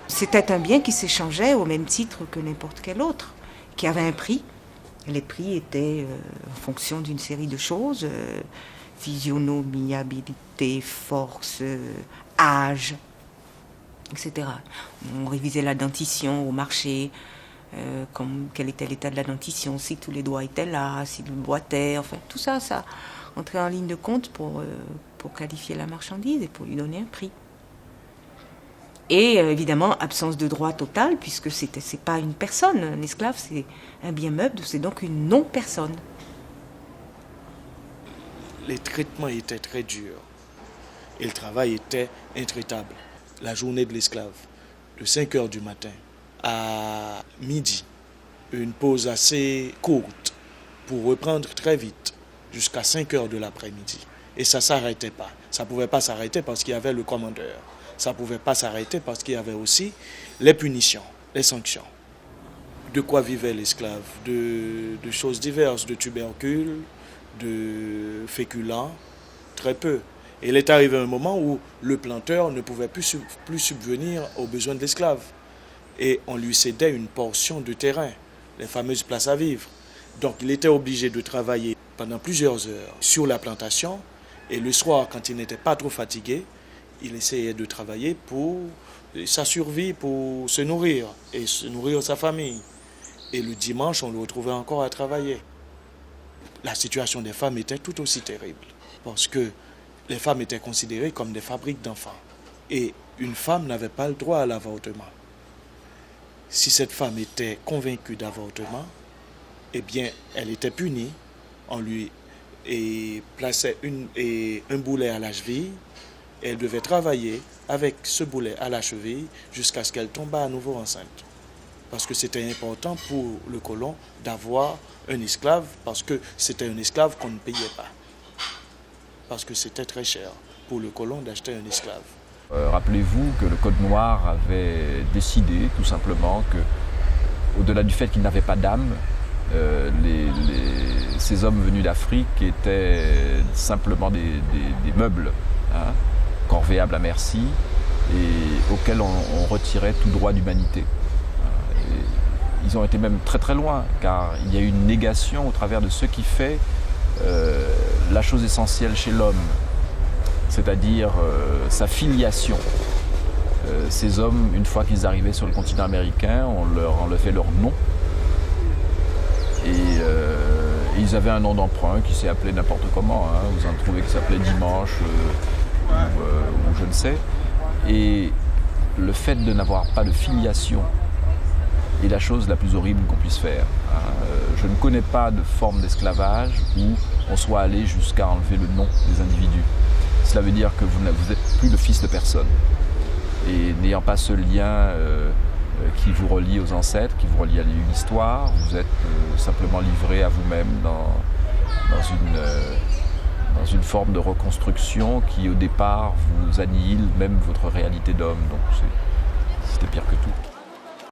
C'était un bien qui s'échangeait au même titre que n'importe quel autre, qui avait un prix. Les prix étaient en fonction d'une série de choses, physionomie, force, âge, etc. On révisait la dentition au marché, quel était l'état de la dentition, si tous les doigts étaient là, si le boitait, enfin tout ça, ça entrait en ligne de compte pour qualifier la marchandise et pour lui donner un prix. Et évidemment, absence de droit total, puisque c'est pas une personne. Un esclave, c'est un bien meuble, c'est donc une non-personne. Les traitements étaient très durs et le travail était intraitable. La journée de l'esclave, de 5 heures du matin à midi, une pause assez courte pour reprendre très vite jusqu'à 5 heures de l'après-midi. Et ça ne s'arrêtait pas. Ça ne pouvait pas s'arrêter parce qu'il y avait le commandeur. Ça ne pouvait pas s'arrêter parce qu'il y avait aussi les punitions, les sanctions. De quoi vivait l'esclave? De choses diverses, de tubercules, de féculents, très peu. Et il est arrivé un moment où le planteur ne pouvait plus subvenir aux besoins de l'esclave. Et on lui cédait une portion de terrain, les fameuses places à vivre. Donc il était obligé de travailler pendant plusieurs heures sur la plantation. Et le soir, quand il n'était pas trop fatigué, il essayait de travailler pour sa survie, pour se nourrir et se nourrir sa famille. Et le dimanche, on le retrouvait encore à travailler. La situation des femmes était tout aussi terrible parce que les femmes étaient considérées comme des fabriques d'enfants. Et une femme n'avait pas le droit à l'avortement. Si cette femme était convaincue d'avortement, eh bien, elle était punie. On lui plaçait un boulet à la cheville. Elle devait travailler avec ce boulet à la cheville jusqu'à ce qu'elle tombât à nouveau enceinte. Parce que c'était important pour le colon d'avoir un esclave, parce que c'était un esclave qu'on ne payait pas. Parce que c'était très cher pour le colon d'acheter un esclave. Rappelez-vous que le Code noir avait décidé tout simplement que, au-delà du fait qu'il n'avait pas d'âme, ces hommes venus d'Afrique étaient simplement des meubles, hein, corvéables à merci, et auxquels on retirait tout droit d'humanité. Ils ont été même très très loin, car il y a eu une négation au travers de ce qui fait la chose essentielle chez l'homme, c'est-à-dire sa filiation. Ces hommes, une fois qu'ils arrivaient sur le continent américain, on leur enlevait leur nom. Et ils avaient un nom d'emprunt qui s'est appelé n'importe comment. Hein. Vous en trouvez qui s'appelait Dimanche ou je ne sais. Et le fait de n'avoir pas de filiation est la chose la plus horrible qu'on puisse faire. Je ne connais pas de forme d'esclavage où on soit allé jusqu'à enlever le nom des individus. Cela veut dire que vous n'êtes plus le fils de personne. Et n'ayant pas ce lien qui vous relie aux ancêtres, qui vous relie à l'histoire, vous êtes simplement livré à vous-même dans une forme de reconstruction qui au départ vous annihile même votre réalité d'homme. Donc c'était pire que tout.